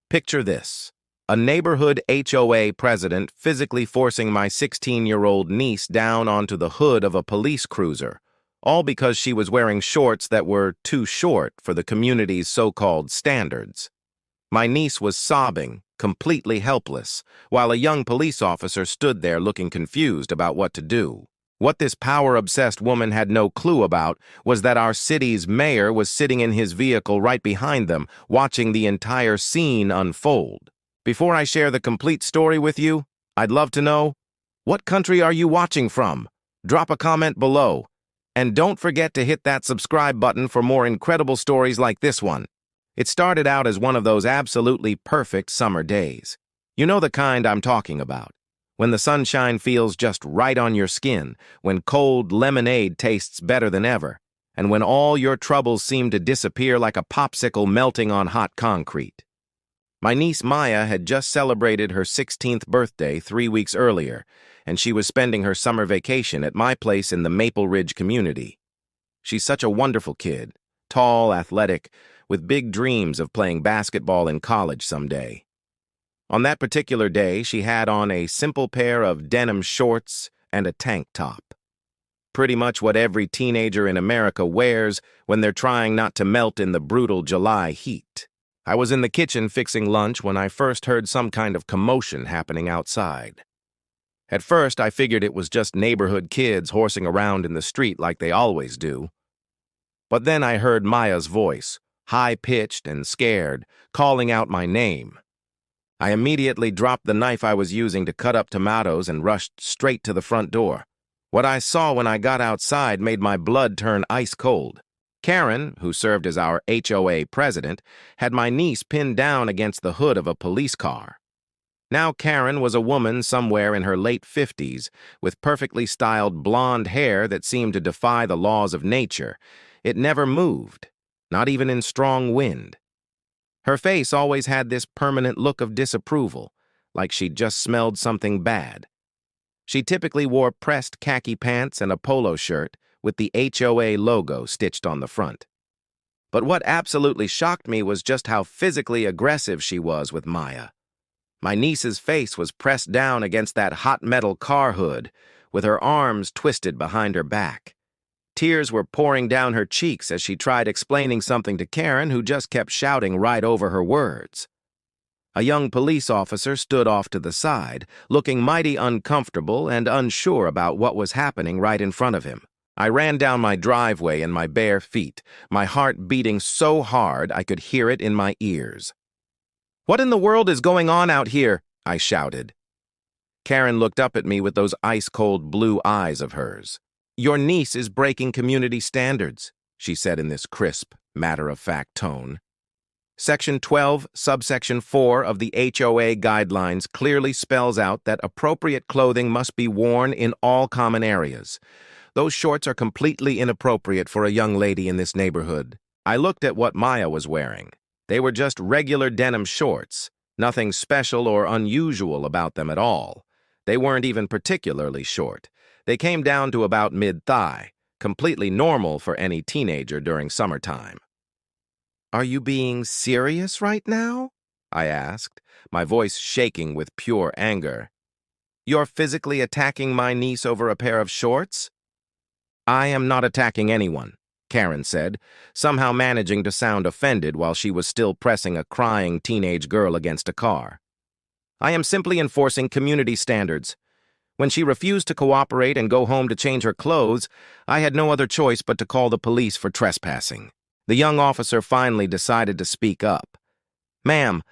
Picture this. A neighborhood HOA president physically forcing my 16-year-old niece down onto the hood of a police cruiser, all because she was wearing shorts that were too short for the community's so-called standards. My niece was sobbing, completely helpless, while a young police officer stood there looking confused about what to do. What this power-obsessed woman had no clue about was that our city's mayor was sitting in his vehicle right behind them, watching the entire scene unfold. Before I share the complete story with you, I'd love to know, what country are you watching from? Drop a comment below. And don't forget to hit that subscribe button for more incredible stories like this one. It started out as one of those absolutely perfect summer days. You know the kind I'm talking about. When the sunshine feels just right on your skin, when cold lemonade tastes better than ever, and when all your troubles seem to disappear like a popsicle melting on hot concrete. My niece Maya had just celebrated her 16th birthday 3 weeks earlier, and she was spending her summer vacation at my place in the Maple Ridge community. She's such a wonderful kid, tall, athletic, with big dreams of playing basketball in college someday. On that particular day, she had on a simple pair of denim shorts and a tank top. Pretty much what every teenager in America wears when they're trying not to melt in the brutal July heat. I was in the kitchen fixing lunch when I first heard some kind of commotion happening outside. At first, I figured it was just neighborhood kids horsing around in the street like they always do. But then I heard Maya's voice, high-pitched and scared, calling out my name. I immediately dropped the knife I was using to cut up tomatoes and rushed straight to the front door. What I saw when I got outside made my blood turn ice cold. Karen, who served as our HOA president, had my niece pinned down against the hood of a police car. Now Karen was a woman somewhere in her late 50s, with perfectly styled blonde hair that seemed to defy the laws of nature. It never moved, not even in strong wind. Her face always had this permanent look of disapproval, like she'd just smelled something bad. She typically wore pressed khaki pants and a polo shirt with the HOA logo stitched on the front. But what absolutely shocked me was just how physically aggressive she was with Maya. My niece's face was pressed down against that hot metal car hood, with her arms twisted behind her back. Tears were pouring down her cheeks as she tried explaining something to Karen, who just kept shouting right over her words. A young police officer stood off to the side, looking mighty uncomfortable and unsure about what was happening right in front of him. I ran down my driveway in my bare feet, my heart beating so hard I could hear it in my ears. "What in the world is going on out here?" I shouted. Karen looked up at me with those ice-cold blue eyes of hers. "Your niece is breaking community standards," she said in this crisp, matter-of-fact tone. Section 12, subsection 4 of the HOA guidelines clearly spells out that appropriate clothing must be worn in all common areas. Those shorts are completely inappropriate for a young lady in this neighborhood. I looked at what Maya was wearing. They were just regular denim shorts, nothing special or unusual about them at all. They weren't even particularly short. They came down to about mid-thigh, completely normal for any teenager during summertime. "Are you being serious right now?" I asked, my voice shaking with pure anger. "You're physically attacking my niece over a pair of shorts?" "I am not attacking anyone," Karen said, somehow managing to sound offended while she was still pressing a crying teenage girl against a car. "I am simply enforcing community standards. When she refused to cooperate and go home to change her clothes, I had no other choice but to call the police for trespassing." The young officer finally decided to speak up. "Ma'am,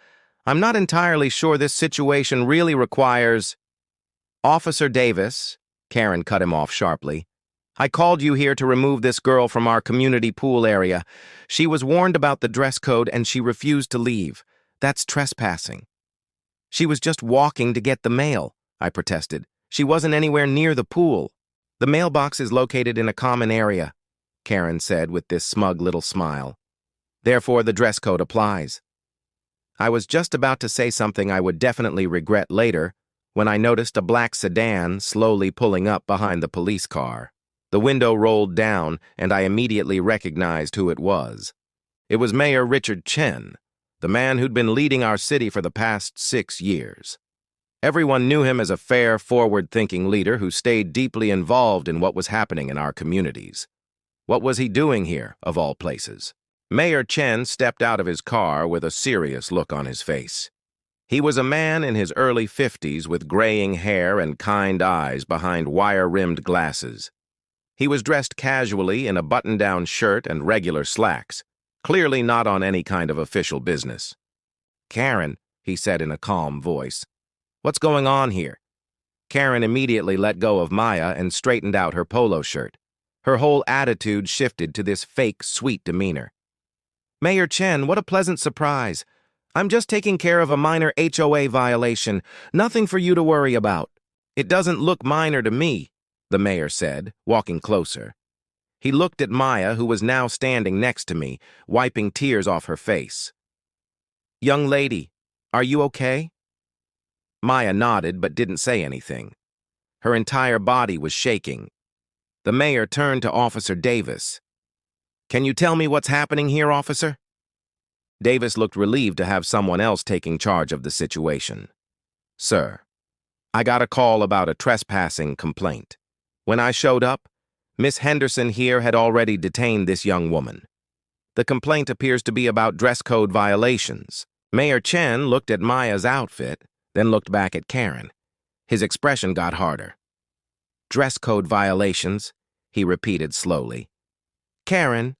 I'm not entirely sure this situation really requires—" "Officer Davis," Karen cut him off sharply, "I called you here to remove this girl from our community pool area. She was warned about the dress code and she refused to leave. That's trespassing." "She was just walking to get the mail," I protested. "She wasn't anywhere near the pool." "The mailbox is located in a common area," Karen said with this smug little smile. "Therefore, the dress code applies." I was just about to say something I would definitely regret later when I noticed a black sedan slowly pulling up behind the police car. The window rolled down, and I immediately recognized who it was. It was Mayor Richard Chen, the man who'd been leading our city for the past 6 years. Everyone knew him as a fair, forward-thinking leader who stayed deeply involved in what was happening in our communities. What was he doing here, of all places? Mayor Chen stepped out of his car with a serious look on his face. He was a man in his early 50s with graying hair and kind eyes behind wire-rimmed glasses. He was dressed casually in a button-down shirt and regular slacks, clearly not on any kind of official business. "Karen," he said in a calm voice, "what's going on here?" Karen immediately let go of Maya and straightened out her polo shirt. Her whole attitude shifted to this fake, sweet demeanor. "Mayor Chen, what a pleasant surprise. I'm just taking care of a minor HOA violation. Nothing for you to worry about." "It doesn't look minor to me," the mayor said, walking closer. He looked at Maya, who was now standing next to me, wiping tears off her face. "Young lady, are you okay?" Maya nodded but didn't say anything. Her entire body was shaking. The mayor turned to Officer Davis. "Can you tell me what's happening here, officer?" Davis looked relieved to have someone else taking charge of the situation. "Sir, I got a call about a trespassing complaint. When I showed up, Miss Henderson here had already detained this young woman. The complaint appears to be about dress code violations." Mayor Chen looked at Maya's outfit, then looked back at Karen. His expression got harder. "Dress code violations," he repeated slowly. "Karen,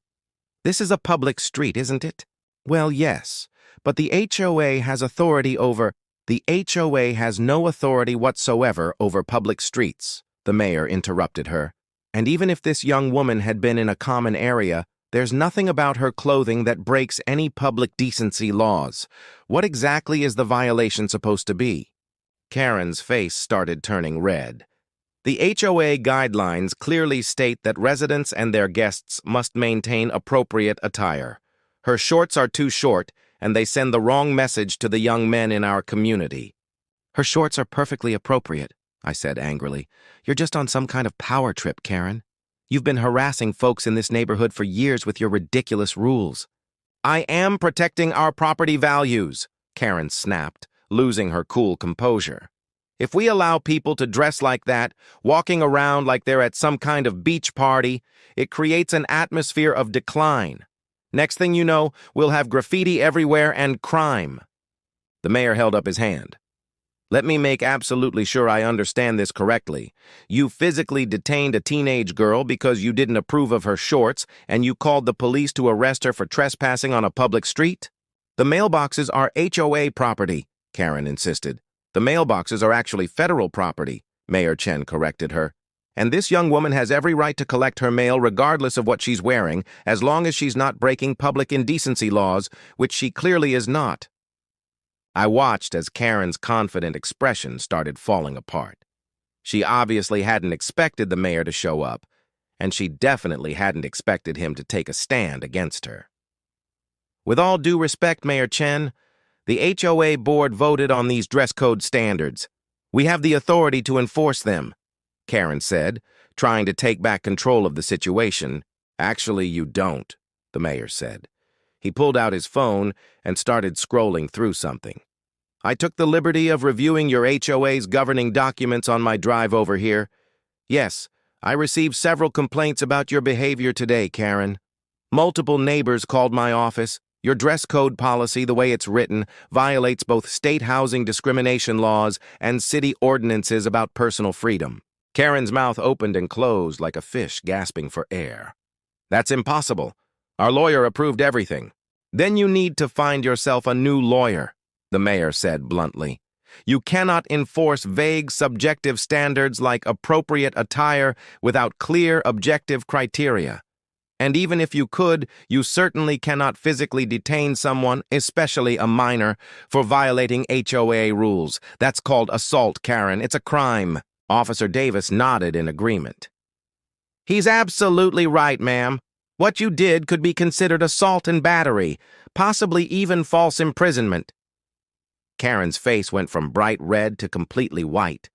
this is a public street, isn't it?" "Well, yes, but the HOA has authority over—" "The HOA has no authority whatsoever over public streets," the mayor interrupted her. "And even if this young woman had been in a common area, there's nothing about her clothing that breaks any public decency laws. What exactly is the violation supposed to be?" Karen's face started turning red. "The HOA guidelines clearly state that residents and their guests must maintain appropriate attire. Her shorts are too short, and they send the wrong message to the young men in our community." "Her shorts are perfectly appropriate," I said angrily. "You're just on some kind of power trip, Karen. You've been harassing folks in this neighborhood for years with your ridiculous rules." "I am protecting our property values," Karen snapped, losing her cool composure. "If we allow people to dress like that, walking around like they're at some kind of beach party, it creates an atmosphere of decline. Next thing you know, we'll have graffiti everywhere and crime." The mayor held up his hand. "Let me make absolutely sure I understand this correctly. You physically detained a teenage girl because you didn't approve of her shorts, and you called the police to arrest her for trespassing on a public street?" "The mailboxes are HOA property," Karen insisted. "The mailboxes are actually federal property," Mayor Chen corrected her. "And this young woman has every right to collect her mail regardless of what she's wearing, as long as she's not breaking public indecency laws, which she clearly is not." I watched as Karen's confident expression started falling apart. She obviously hadn't expected the mayor to show up, and she definitely hadn't expected him to take a stand against her. "With all due respect, Mayor Chen, the HOA board voted on these dress code standards. We have the authority to enforce them," Karen said, trying to take back control of the situation. "Actually, you don't," the mayor said. He pulled out his phone and started scrolling through something. "I took the liberty of reviewing your HOA's governing documents on my drive over here. Yes, I received several complaints about your behavior today, Karen. Multiple neighbors called my office. Your dress code policy, the way it's written, violates both state housing discrimination laws and city ordinances about personal freedom." Karen's mouth opened and closed like a fish gasping for air. "That's impossible. Our lawyer approved everything." "Then you need to find yourself a new lawyer," the mayor said bluntly. "You cannot enforce vague, subjective standards like appropriate attire without clear, objective criteria. And even if you could, you certainly cannot physically detain someone, especially a minor, for violating HOA rules. That's called assault, Karen. It's a crime." Officer Davis nodded in agreement. "He's absolutely right, ma'am. What you did could be considered assault and battery, possibly even false imprisonment." Karen's face went from bright red to completely white.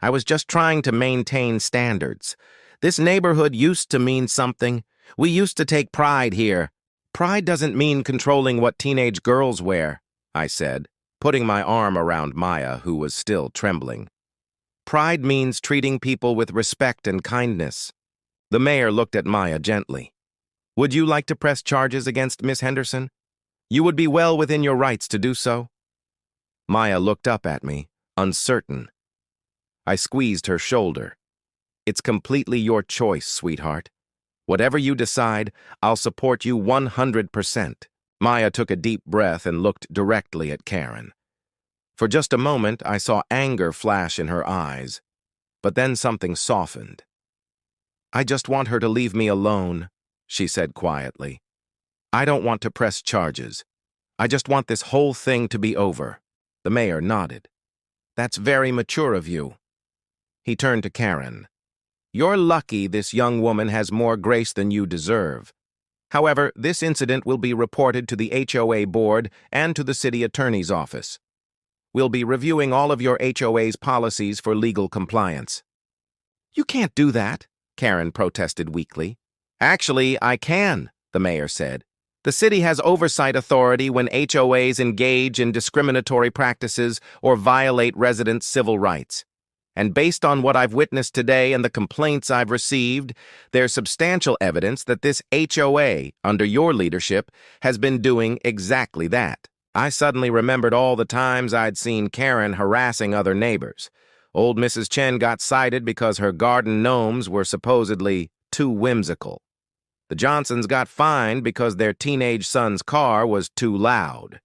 "I was just trying to maintain standards. This neighborhood used to mean something. We used to take pride here. Pride doesn't mean controlling what teenage girls wear, I said, putting my arm around Maya, who was still trembling. Pride means treating people with respect and kindness. The mayor looked at Maya gently. Would you like to press charges against Miss Henderson? You would be well within your rights to do so. Maya looked up at me, uncertain. I squeezed her shoulder. It's completely your choice, sweetheart. Whatever you decide, I'll support you 100%. Maya took a deep breath and looked directly at Karen. For just a moment, I saw anger flash in her eyes, but then something softened. I just want her to leave me alone, she said quietly. I don't want to press charges. I just want this whole thing to be over. The mayor nodded. That's very mature of you. He turned to Karen. You're lucky this young woman has more grace than you deserve. However, this incident will be reported to the HOA board and to the city attorney's office. We'll be reviewing all of your HOA's policies for legal compliance. You can't do that, Karen protested weakly. Actually, I can, the mayor said. The city has oversight authority when HOAs engage in discriminatory practices or violate residents' civil rights. And based on what I've witnessed today and the complaints I've received, there's substantial evidence that this HOA, under your leadership, has been doing exactly that. I suddenly remembered all the times I'd seen Karen harassing other neighbors. Old Mrs. Chen got cited because her garden gnomes were supposedly too whimsical. The Johnsons got fined because their teenage son's car was too loud.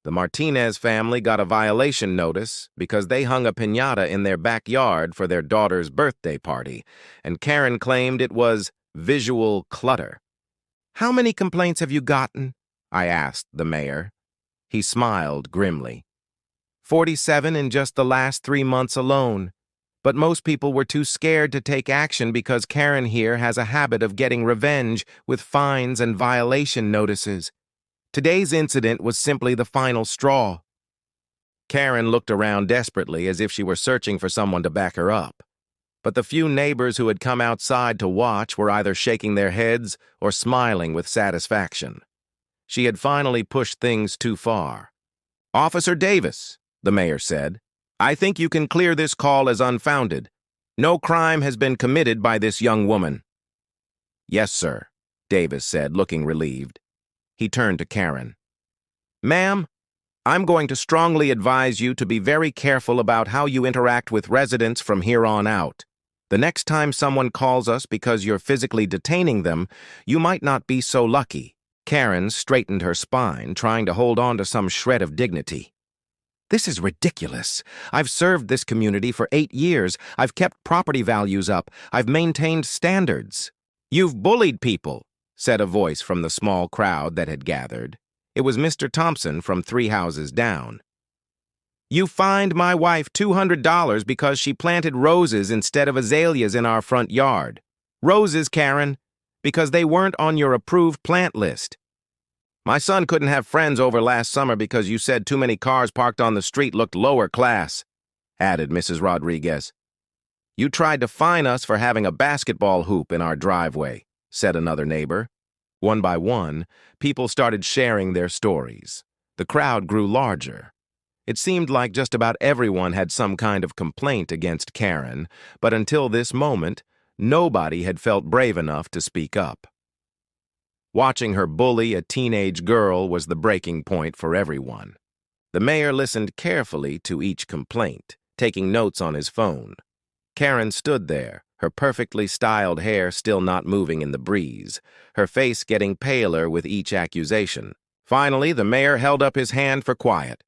The Martinez family got a violation notice because they hung a piñata in their backyard for their daughter's birthday party, and Karen claimed it was visual clutter. How many complaints have you gotten? I asked the mayor. He smiled grimly. 47 in just the last 3 months alone. But most people were too scared to take action because Karen here has a habit of getting revenge with fines and violation notices. Today's incident was simply the final straw. Karen looked around desperately as if she were searching for someone to back her up. But the few neighbors who had come outside to watch were either shaking their heads or smiling with satisfaction. She had finally pushed things too far. Officer Davis, the mayor said, I think you can clear this call as unfounded. No crime has been committed by this young woman. Yes, sir, Davis said, looking relieved. He turned to Karen. Ma'am, I'm going to strongly advise you to be very careful about how you interact with residents from here on out. The next time someone calls us because you're physically detaining them, you might not be so lucky. Karen straightened her spine, trying to hold on to some shred of dignity. This is ridiculous. I've served this community for 8 years. I've kept property values up. I've maintained standards. You've bullied people, said a voice from the small crowd that had gathered. It was Mr. Thompson from 3 houses down. You fined my wife $200 because she planted roses instead of azaleas in our front yard. Roses, Karen, because they weren't on your approved plant list. My son couldn't have friends over last summer because you said too many cars parked on the street looked lower class, added Mrs. Rodriguez. You tried to fine us for having a basketball hoop in our driveway, said another neighbor. One by one, people started sharing their stories. The crowd grew larger. It seemed like just about everyone had some kind of complaint against Karen, but until this moment, nobody had felt brave enough to speak up. Watching her bully a teenage girl was the breaking point for everyone. The mayor listened carefully to each complaint, taking notes on his phone. Karen stood there, her perfectly styled hair still not moving in the breeze, her face getting paler with each accusation. Finally, the mayor held up his hand for quiet.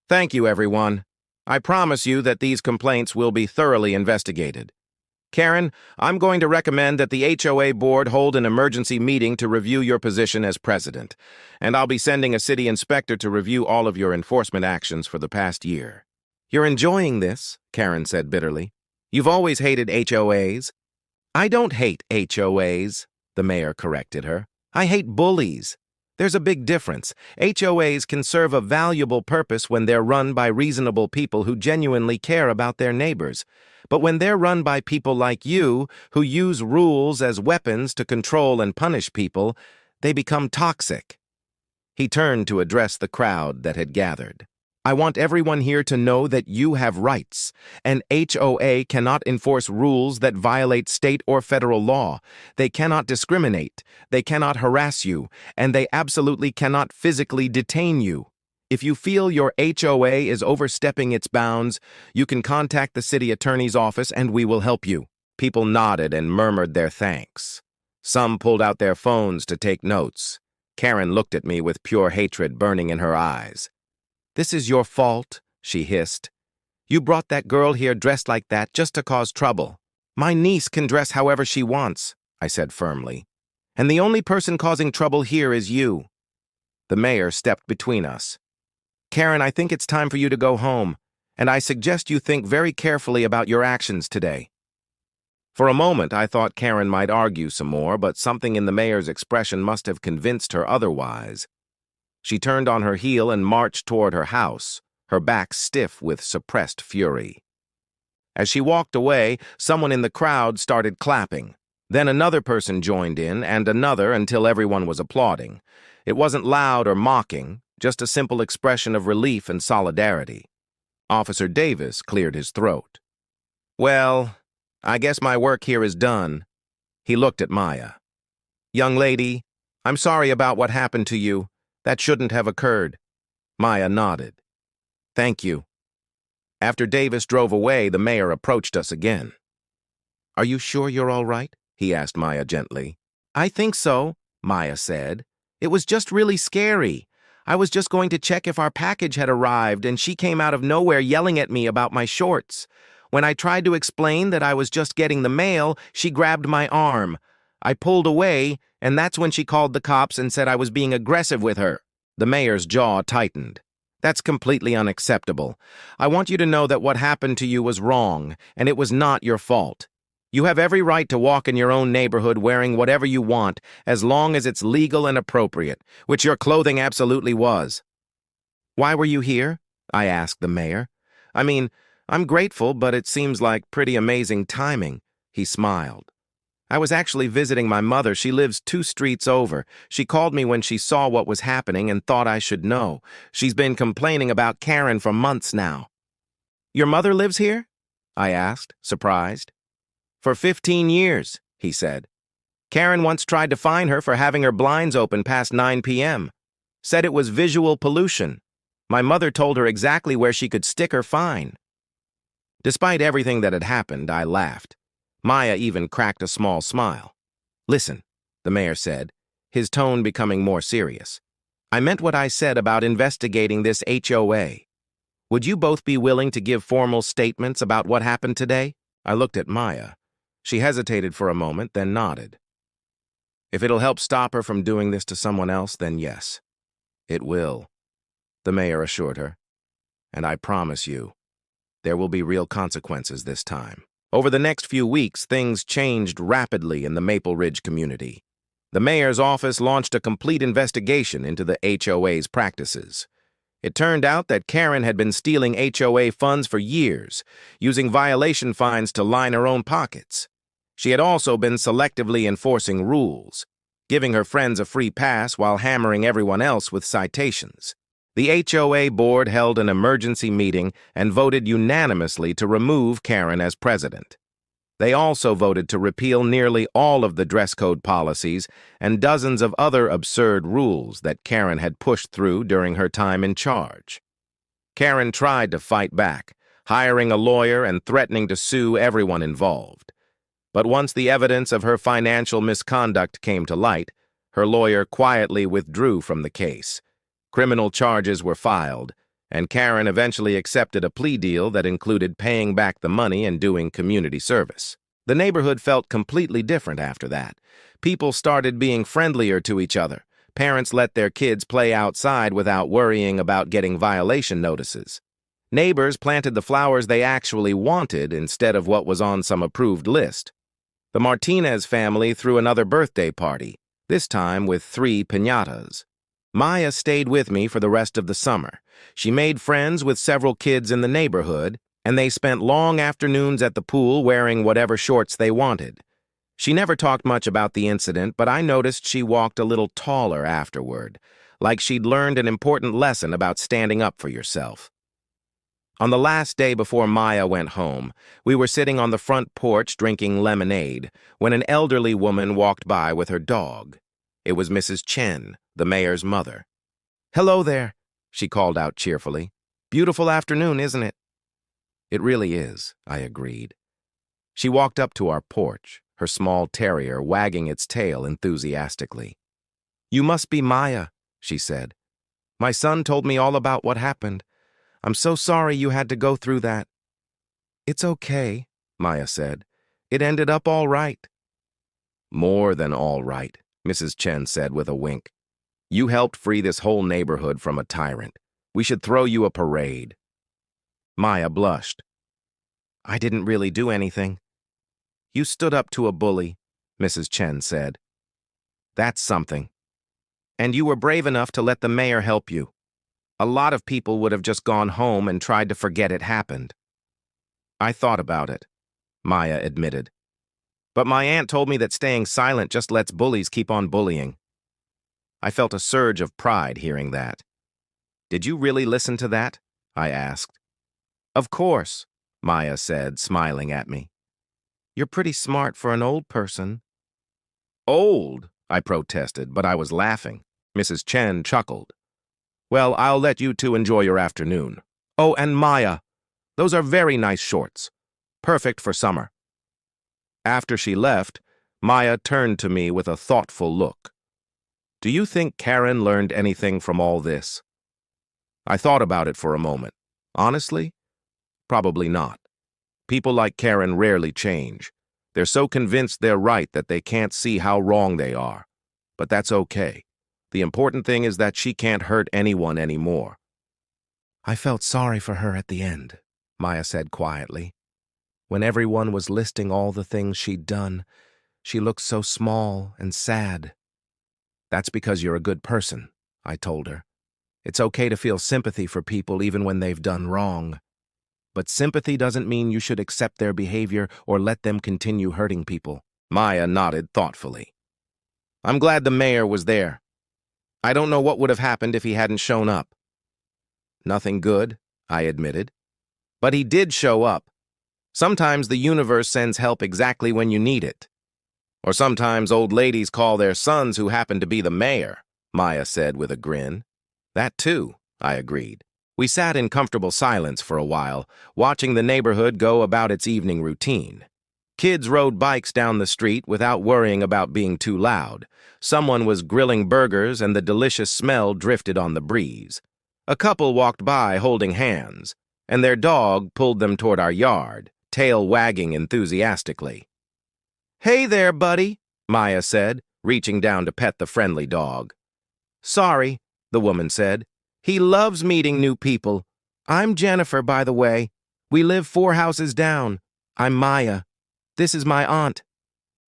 Thank you, everyone. I promise you that these complaints will be thoroughly investigated. Karen, I'm going to recommend that the HOA board hold an emergency meeting to review your position as president, and I'll be sending a city inspector to review all of your enforcement actions for the past year. You're enjoying this, Karen said bitterly. You've always hated HOAs. I don't hate HOAs, the mayor corrected her. I hate bullies. There's a big difference. HOAs can serve a valuable purpose when they're run by reasonable people who genuinely care about their neighbors. But when they're run by people like you, who use rules as weapons to control and punish people, They become toxic. He turned to address the crowd that had gathered. I want everyone here to know that you have rights. An HOA cannot enforce rules that violate state or federal law. They cannot discriminate. They cannot harass you. And they absolutely cannot physically detain you. If you feel your HOA is overstepping its bounds, you can contact the city attorney's office and we will help you. People nodded and murmured their thanks. Some pulled out their phones to take notes. Karen looked at me with pure hatred burning in her eyes. "This is your fault," she hissed. "You brought that girl here dressed like that just to cause trouble." "My niece can dress however she wants," I said firmly. "And the only person causing trouble here is you." The mayor stepped between us. "Karen, I think it's time for you to go home, and I suggest you think very carefully about your actions today." For a moment, I thought Karen might argue some more, but something in the mayor's expression must have convinced her otherwise. She turned on her heel and marched toward her house, her back stiff with suppressed fury. As she walked away, someone in the crowd started clapping. Then another person joined in, and another, until everyone was applauding. It wasn't loud or mocking, just a simple expression of relief and solidarity. Officer Davis cleared his throat. "Well, I guess my work here is done." He looked at Maya. "Young lady, I'm sorry about what happened to you. That shouldn't have occurred." Maya nodded. "Thank you." After Davis drove away, the mayor approached us again. "Are you sure you're all right?" he asked Maya gently. "I think so," Maya said. "It was just really scary. I was just going to check if our package had arrived, and she came out of nowhere yelling at me about my shorts. When I tried to explain that I was just getting the mail, she grabbed my arm. I pulled away, and that's when she called the cops and said I was being aggressive with her." The mayor's jaw tightened. "That's completely unacceptable. I want you to know that what happened to you was wrong, and it was not your fault. You have every right to walk in your own neighborhood wearing whatever you want, as long as it's legal and appropriate, which your clothing absolutely was." "Why were you here?" I asked the mayor. "I mean, I'm grateful, but it seems like pretty amazing timing." He smiled. "I was actually visiting my mother. She lives 2 streets over. She called me when she saw what was happening and thought I should know. She's been complaining about Karen for months now." "Your mother lives here?" I asked, surprised. "For 15 years, he said. "Karen once tried to fine her for having her blinds open past 9 p.m. Said it was visual pollution. My mother told her exactly where she could stick her fine." Despite everything that had happened, I laughed. Maya even cracked a small smile. "Listen," the mayor said, his tone becoming more serious. "I meant what I said about investigating this HOA. Would you both be willing to give formal statements about what happened today?" I looked at Maya. She hesitated for a moment, then nodded. "If it'll help stop her from doing this to someone else, then yes. It will," the mayor assured her. "And I promise you, there will be real consequences this time." Over the next few weeks, things changed rapidly in the Maple Ridge community. The mayor's office launched a complete investigation into the HOA's practices. It turned out that Karen had been stealing HOA funds for years, using violation fines to line her own pockets. She had also been selectively enforcing rules, giving her friends a free pass while hammering everyone else with citations. The HOA board held an emergency meeting and voted unanimously to remove Karen as president. They also voted to repeal nearly all of the dress code policies and dozens of other absurd rules that Karen had pushed through during her time in charge. Karen tried to fight back, hiring a lawyer and threatening to sue everyone involved. But once the evidence of her financial misconduct came to light, her lawyer quietly withdrew from the case. Criminal charges were filed, and Karen eventually accepted a plea deal that included paying back the money and doing community service. The neighborhood felt completely different after that. People started being friendlier to each other. Parents let their kids play outside without worrying about getting violation notices. Neighbors planted the flowers they actually wanted instead of what was on some approved list. The Martinez family threw another birthday party, this time with 3 piñatas. Maya stayed with me for the rest of the summer. She made friends with several kids in the neighborhood, and they spent long afternoons at the pool wearing whatever shorts they wanted. She never talked much about the incident, but I noticed she walked a little taller afterward, like she'd learned an important lesson about standing up for yourself. On the last day before Maya went home, we were sitting on the front porch drinking lemonade when an elderly woman walked by with her dog. It was Mrs. Chen, the mayor's mother. "Hello there," she called out cheerfully. "Beautiful afternoon, isn't it?" "It really is," I agreed. She walked up to our porch, her small terrier wagging its tail enthusiastically. "You must be Maya," she said. "My son told me all about what happened. I'm so sorry you had to go through that." "It's okay," Maya said. "It ended up all right." "More than all right," Mrs. Chen said with a wink. "You helped free this whole neighborhood from a tyrant. We should throw you a parade." Maya blushed. "I didn't really do anything." "You stood up to a bully," Mrs. Chen said. "That's something. And you were brave enough to let the mayor help you. A lot of people would have just gone home and tried to forget it happened." "I thought about it," Maya admitted. "But my aunt told me that staying silent just lets bullies keep on bullying." I felt a surge of pride hearing that. "Did you really listen to that?" I asked. "Of course," Maya said, smiling at me. "You're pretty smart for an old person." "Old?" I protested, but I was laughing. Mrs. Chen chuckled. "Well, I'll let you two enjoy your afternoon. Oh, and Maya, those are very nice shorts. Perfect for summer." After she left, Maya turned to me with a thoughtful look. "Do you think Karen learned anything from all this?" I thought about it for a moment. Honestly, probably not. People like Karen rarely change. They're so convinced they're right that they can't see how wrong they are. But that's okay. The important thing is that she can't hurt anyone anymore. "I felt sorry for her at the end," Maya said quietly. "When everyone was listing all the things she'd done, she looked so small and sad." "That's because you're a good person," I told her. "It's okay to feel sympathy for people even when they've done wrong. But sympathy doesn't mean you should accept their behavior or let them continue hurting people." Maya nodded thoughtfully. "I'm glad the mayor was there. I don't know what would have happened if he hadn't shown up." "Nothing good," I admitted. "But he did show up. Sometimes the universe sends help exactly when you need it. Or sometimes old ladies call their sons who happen to be the mayor," Maya said with a grin. "That too," I agreed. We sat in comfortable silence for a while, watching the neighborhood go about its evening routine. Kids rode bikes down the street without worrying about being too loud. Someone was grilling burgers and the delicious smell drifted on the breeze. A couple walked by holding hands, and their dog pulled them toward our yard, tail wagging enthusiastically. "Hey there, buddy," Maya said, reaching down to pet the friendly dog. "Sorry," the woman said. "He loves meeting new people. I'm Jennifer, by the way. We live 4 houses down. I'm Maya. This is my aunt."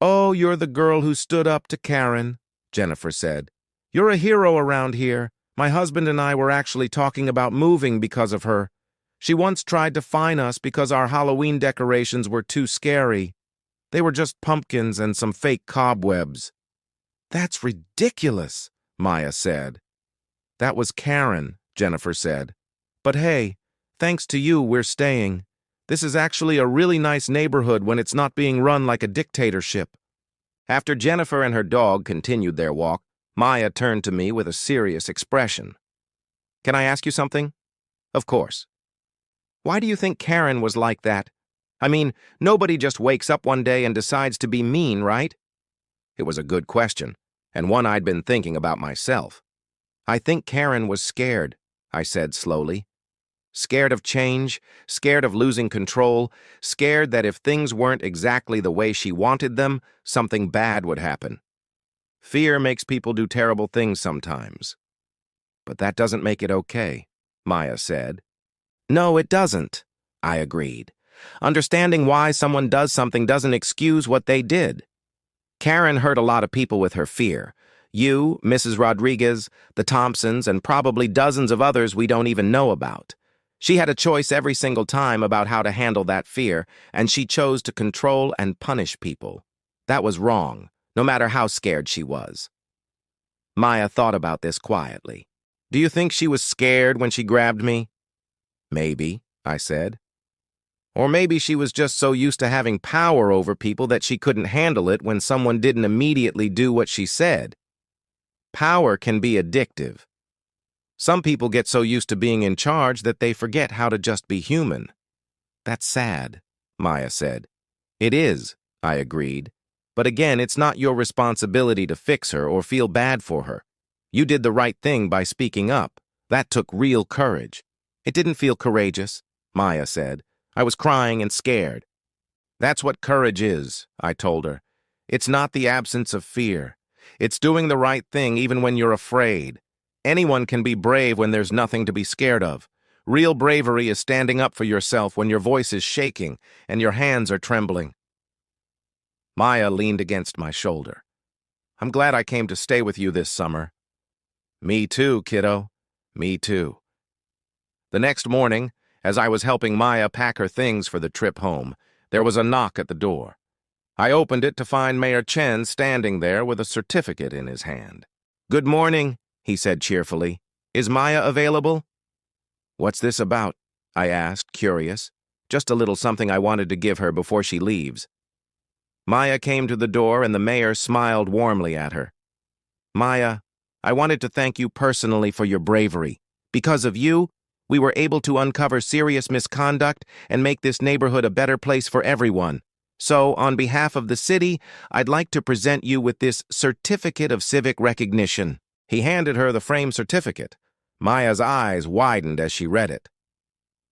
"Oh, you're the girl who stood up to Karen," Jennifer said. "You're a hero around here. My husband and I were actually talking about moving because of her. She once tried to fine us because our Halloween decorations were too scary. They were just pumpkins and some fake cobwebs." "That's ridiculous," Maya said. "That was Karen," Jennifer said. "But hey, thanks to you, we're staying. This is actually a really nice neighborhood when it's not being run like a dictatorship." After Jennifer and her dog continued their walk, Maya turned to me with a serious expression. "Can I ask you something?" "Of course." "Why do you think Karen was like that? I mean, nobody just wakes up one day and decides to be mean, right?" It was a good question, and one I'd been thinking about myself. "I think Karen was scared," I said slowly. "Scared of change, scared of losing control, scared that if things weren't exactly the way she wanted them, something bad would happen. Fear makes people do terrible things sometimes." "But that doesn't make it okay," Maya said. "No, it doesn't," I agreed. "Understanding why someone does something doesn't excuse what they did. Karen hurt a lot of people with her fear. You, Mrs. Rodriguez, the Thompsons, and probably dozens of others we don't even know about. She had a choice every single time about how to handle that fear, and she chose to control and punish people. That was wrong, no matter how scared she was. Maya thought about this quietly. Do you think she was scared when she grabbed me? Maybe, I said. Or maybe she was just so used to having power over people that she couldn't handle it when someone didn't immediately do what she said. Power can be addictive. Some people get so used to being in charge that they forget how to just be human. That's sad, Maya said. It is, I agreed. But again, it's not your responsibility to fix her or feel bad for her. You did the right thing by speaking up. That took real courage. It didn't feel courageous, Maya said. I was crying and scared. That's what courage is, I told her. It's not the absence of fear. It's doing the right thing even when you're afraid. Anyone can be brave when there's nothing to be scared of. Real bravery is standing up for yourself when your voice is shaking and your hands are trembling. Maya leaned against my shoulder. I'm glad I came to stay with you this summer. Me too, kiddo. Me too. The next morning, as I was helping Maya pack her things for the trip home, there was a knock at the door. I opened it to find Mayor Chen standing there with a certificate in his hand. Good morning, he said cheerfully. Is Maya available? What's this about? I asked, curious. Just a little something I wanted to give her before she leaves. Maya came to the door and the mayor smiled warmly at her. Maya, I wanted to thank you personally for your bravery. Because of you, we were able to uncover serious misconduct and make this neighborhood a better place for everyone. So, on behalf of the city, I'd like to present you with this Certificate of Civic Recognition. He handed her the framed certificate. Maya's eyes widened as she read it.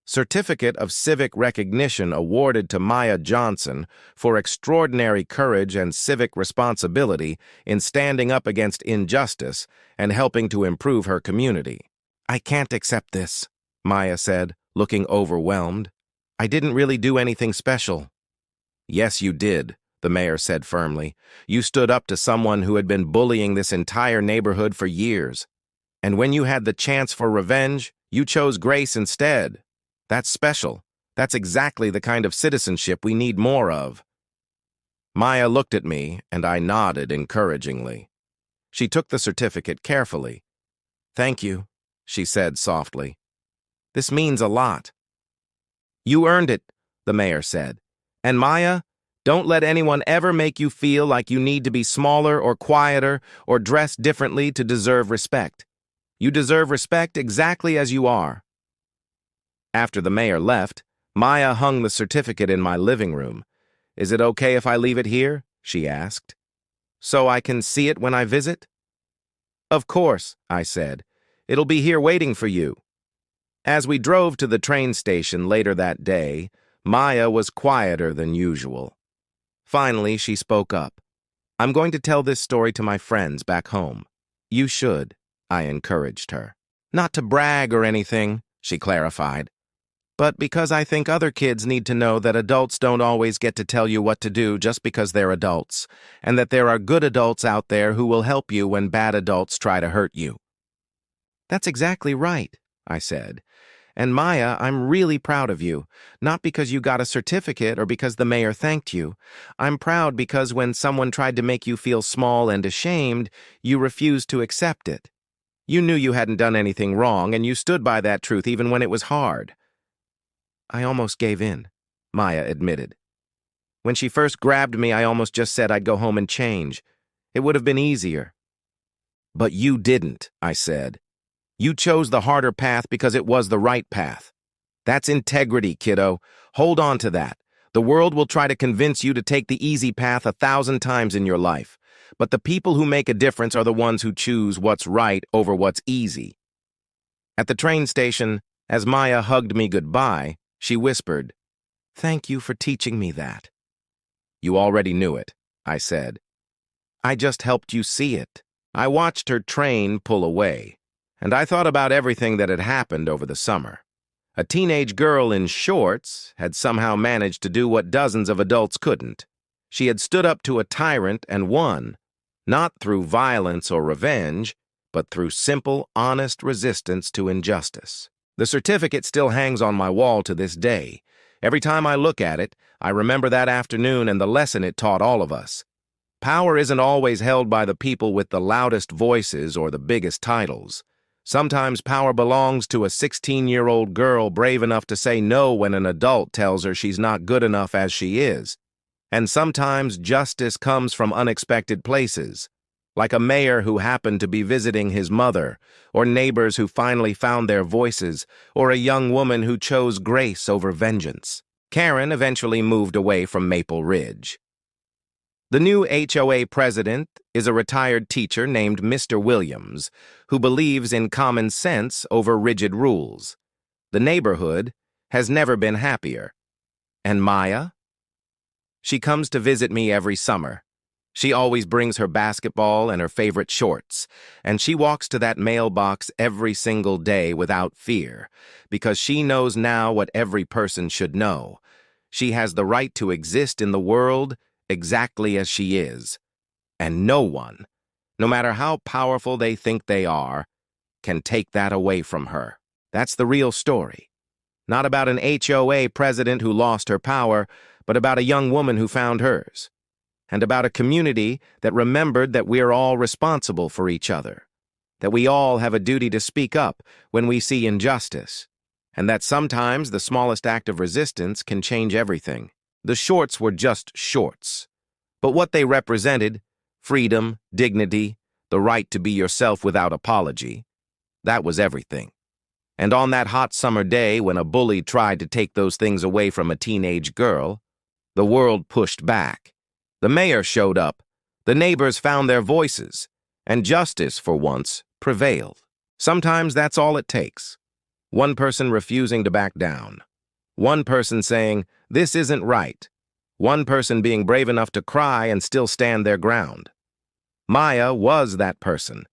Certificate of Civic Recognition awarded to Maya Johnson for extraordinary courage and civic responsibility in standing up against injustice and helping to improve her community. I can't accept this, Maya said, looking overwhelmed. I didn't really do anything special. Yes, you did, the mayor said firmly. You stood up to someone who had been bullying this entire neighborhood for years. And when you had the chance for revenge, you chose grace instead. That's special. That's exactly the kind of citizenship we need more of. Maya looked at me, and I nodded encouragingly. She took the certificate carefully. Thank you, she said softly. This means a lot. You earned it, the mayor said. And Maya, don't let anyone ever make you feel like you need to be smaller or quieter or dress differently to deserve respect. You deserve respect exactly as you are. After the mayor left, Maya hung the certificate in my living room. Is it okay if I leave it here? She asked. So I can see it when I visit? Of course, I said. It'll be here waiting for you. As we drove to the train station later that day, Maya was quieter than usual. Finally, she spoke up. I'm going to tell this story to my friends back home. You should, I encouraged her. Not to brag or anything, she clarified, but because I think other kids need to know that adults don't always get to tell you what to do just because they're adults, and that there are good adults out there who will help you when bad adults try to hurt you. That's exactly right, I said. And Maya, I'm really proud of you, not because you got a certificate or because the mayor thanked you. I'm proud because when someone tried to make you feel small and ashamed, you refused to accept it. You knew you hadn't done anything wrong, and you stood by that truth even when it was hard. I almost gave in, Maya admitted. When she first grabbed me, I almost just said I'd go home and change. It would have been easier. But you didn't, I said. You chose the harder path because it was the right path. That's integrity, kiddo. Hold on to that. The world will try to convince you to take the easy path 1,000 times in your life. But the people who make a difference are the ones who choose what's right over what's easy. At the train station, as Maya hugged me goodbye, she whispered, Thank you for teaching me that. You already knew it, I said. I just helped you see it. I watched her train pull away, and I thought about everything that had happened over the summer. A teenage girl in shorts had somehow managed to do what dozens of adults couldn't. She had stood up to a tyrant and won, not through violence or revenge, but through simple, honest resistance to injustice. The certificate still hangs on my wall to this day. Every time I look at it, I remember that afternoon and the lesson it taught all of us. Power isn't always held by the people with the loudest voices or the biggest titles. Sometimes power belongs to a 16-year-old girl brave enough to say no when an adult tells her she's not good enough as she is. And sometimes justice comes from unexpected places, like a mayor who happened to be visiting his mother, or neighbors who finally found their voices, or a young woman who chose grace over vengeance. Karen eventually moved away from Maple Ridge. The new HOA president is a retired teacher named Mr. Williams, who believes in common sense over rigid rules. The neighborhood has never been happier. And Maya? She comes to visit me every summer. She always brings her basketball and her favorite shorts, and she walks to that mailbox every single day without fear, because she knows now what every person should know. She has the right to exist in the world exactly as she is, and no one, no matter how powerful they think they are, can take that away from her. That's the real story. Not about an HOA president who lost her power, but about a young woman who found hers. And about a community that remembered that we're all responsible for each other, that we all have a duty to speak up when we see injustice, and that sometimes the smallest act of resistance can change everything. The shorts were just shorts, but what they represented, freedom, dignity, the right to be yourself without apology, that was everything. And on that hot summer day when a bully tried to take those things away from a teenage girl, the world pushed back. The mayor showed up, the neighbors found their voices, and justice, for once, prevailed. Sometimes that's all it takes. One person refusing to back down. One person saying, "This isn't right." One person being brave enough to cry and still stand their ground. Maya was that person,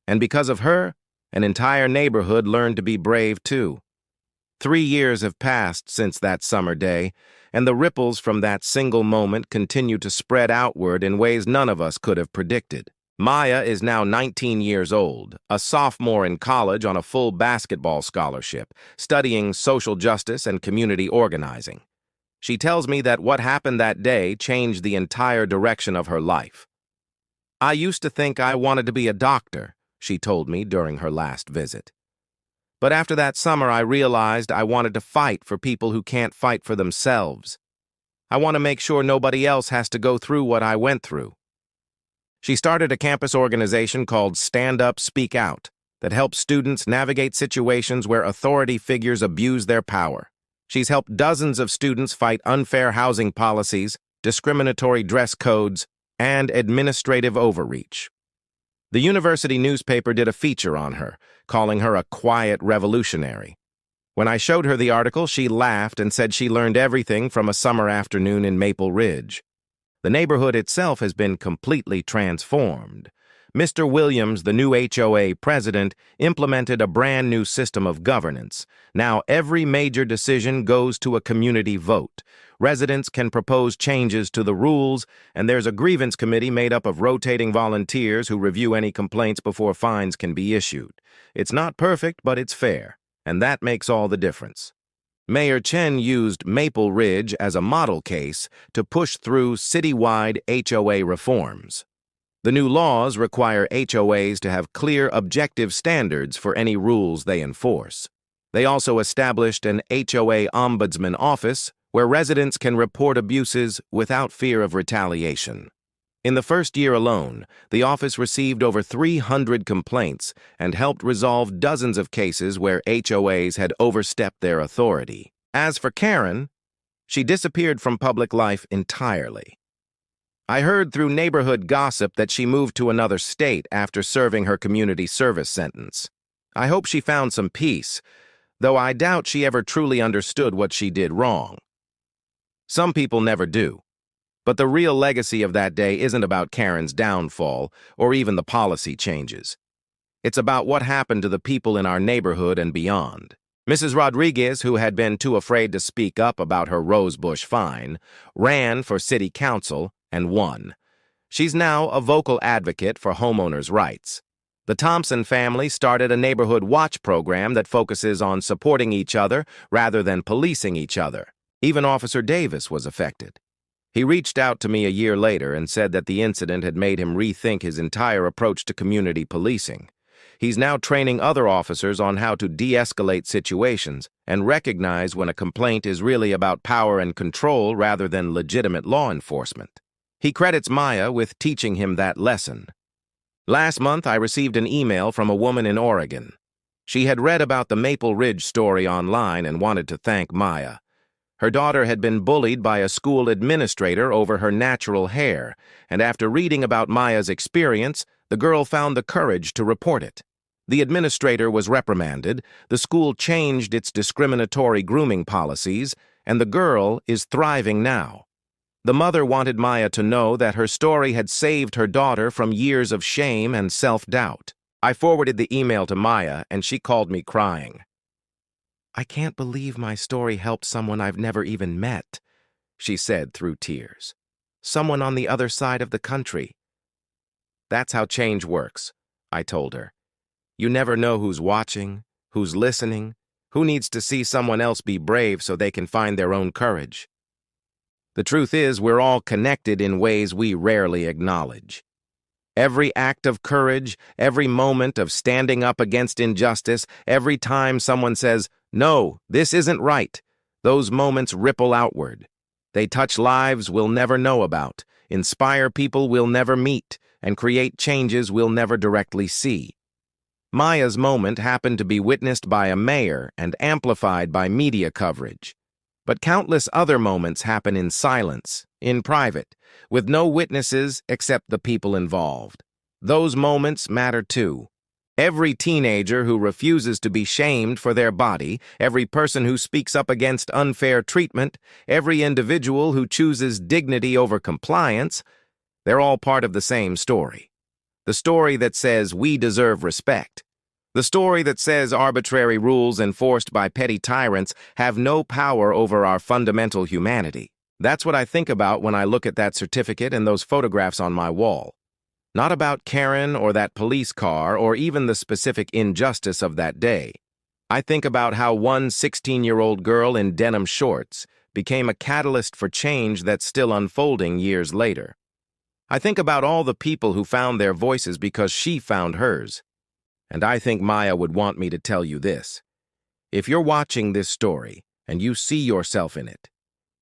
and because of her, an entire neighborhood learned to be brave too. 3 years have passed since that summer day, and the ripples from that single moment continue to spread outward in ways none of us could have predicted. Maya is now 19 years old, a sophomore in college on a full basketball scholarship, studying social justice and community organizing. She tells me that what happened that day changed the entire direction of her life. "I used to think I wanted to be a doctor," she told me during her last visit. "But after that summer, I realized I wanted to fight for people who can't fight for themselves. I want to make sure nobody else has to go through what I went through." She started a campus organization called Stand Up, Speak Out that helps students navigate situations where authority figures abuse their power. She's helped dozens of students fight unfair housing policies, discriminatory dress codes, and administrative overreach. The university newspaper did a feature on her, calling her a quiet revolutionary. When I showed her the article, she laughed and said she learned everything from a summer afternoon in Maple Ridge. The neighborhood itself has been completely transformed. Mr. Williams, the new HOA president, implemented a brand new system of governance. Now every major decision goes to a community vote. Residents can propose changes to the rules, and there's a grievance committee made up of rotating volunteers who review any complaints before fines can be issued. It's not perfect, but it's fair, and that makes all the difference. Mayor Chen used Maple Ridge as a model case to push through citywide HOA reforms. The new laws require HOAs to have clear, objective standards for any rules they enforce. They also established an HOA ombudsman office where residents can report abuses without fear of retaliation. In the first year alone, the office received over 300 complaints and helped resolve dozens of cases where HOAs had overstepped their authority. As for Karen, she disappeared from public life entirely. I heard through neighborhood gossip that she moved to another state after serving her community service sentence. I hope she found some peace, though I doubt she ever truly understood what she did wrong. Some people never do. But the real legacy of that day isn't about Karen's downfall or even the policy changes. It's about what happened to the people in our neighborhood and beyond. Mrs. Rodriguez, who had been too afraid to speak up about her Rosebush fine, ran for city council and won. She's now a vocal advocate for homeowners' rights. The Thompson family started a neighborhood watch program that focuses on supporting each other rather than policing each other. Even Officer Davis was affected. He reached out to me a year later and said that the incident had made him rethink his entire approach to community policing. He's now training other officers on how to de-escalate situations and recognize when a complaint is really about power and control rather than legitimate law enforcement. He credits Maya with teaching him that lesson. Last month, I received an email from a woman in Oregon. She had read about the Maple Ridge story online and wanted to thank Maya. Her daughter had been bullied by a school administrator over her natural hair, and after reading about Maya's experience, the girl found the courage to report it. The administrator was reprimanded, the school changed its discriminatory grooming policies, and the girl is thriving now. The mother wanted Maya to know that her story had saved her daughter from years of shame and self-doubt. I forwarded the email to Maya, and she called me crying. "I can't believe my story helped someone I've never even met," she said through tears. "Someone on the other side of the country." "That's how change works," I told her. "You never know who's watching, who's listening, who needs to see someone else be brave so they can find their own courage." The truth is, we're all connected in ways we rarely acknowledge. Every act of courage, every moment of standing up against injustice, every time someone says, "No, this isn't right," those moments ripple outward. They touch lives we'll never know about, inspire people we'll never meet, and create changes we'll never directly see. Maya's moment happened to be witnessed by a mayor and amplified by media coverage. But countless other moments happen in silence, in private, with no witnesses except the people involved. Those moments matter too. Every teenager who refuses to be shamed for their body, every person who speaks up against unfair treatment, every individual who chooses dignity over compliance, they're all part of the same story. The story that says we deserve respect. The story that says arbitrary rules enforced by petty tyrants have no power over our fundamental humanity. That's what I think about when I look at that certificate and those photographs on my wall. Not about Karen or that police car or even the specific injustice of that day. I think about how one 16-year-old girl in denim shorts became a catalyst for change that's still unfolding years later. I think about all the people who found their voices because she found hers. And I think Maya would want me to tell you this. If you're watching this story and you see yourself in it,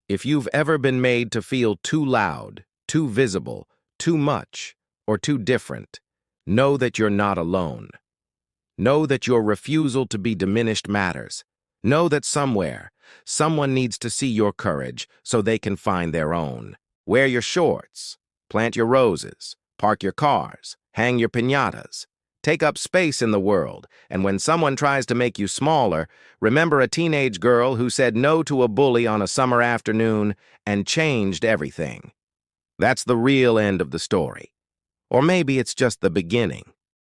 if you've ever been made to feel too loud, too visible, too much, or too different, know that you're not alone. Know that your refusal to be diminished matters. Know that somewhere, someone needs to see your courage so they can find their own. Wear your shorts, plant your roses, park your cars, hang your piñatas. Take up space in the world, and when someone tries to make you smaller, remember a teenage girl who said no to a bully on a summer afternoon and changed everything. That's the real end of the story. Or maybe it's just the beginning.